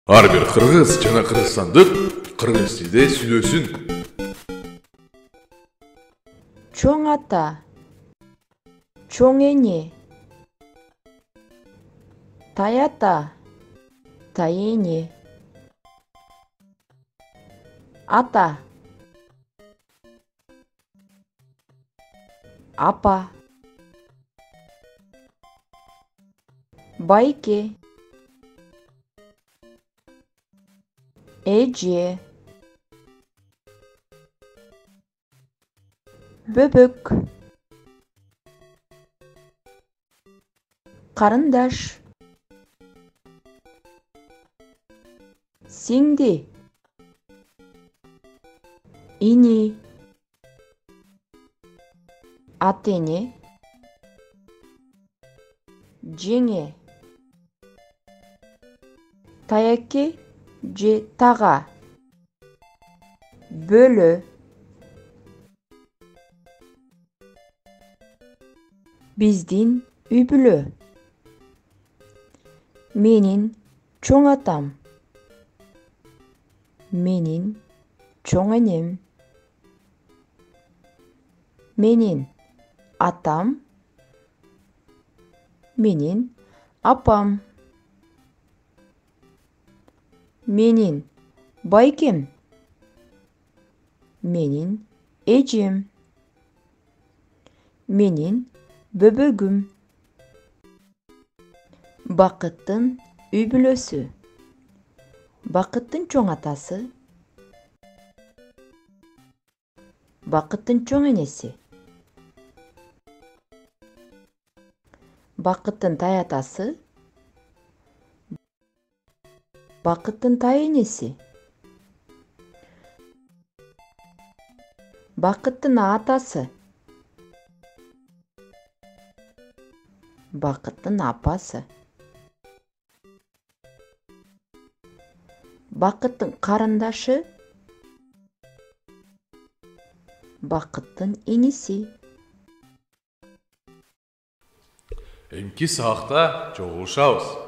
Ар бир кыргыз жана кыргызстандык кыргыз тилде сүйлөсүн. Чоң ата, чоң эне, тай ата, тай эне, ата, апа, байке, эже, бөбөк, карындаш, сиңди, ини, ата-эне, жеңе, таяке же тага, бөлө, биздин үй бүлө, менин чоң атам, менин чоң энем, менин атам, менин апам, менин байкем, менин эжем, менин бөбөгүм. Бакыттын үй бүлөсү. Бакыттын чоң атасы, бакыттын чоң энеси, бакыттын тай атасы, бакыттын тай энеси, бакыттын атасы, бакыттын апасы, бакыттын карындашы, бакыттын иниси. Эмки саакта жолугушабыз.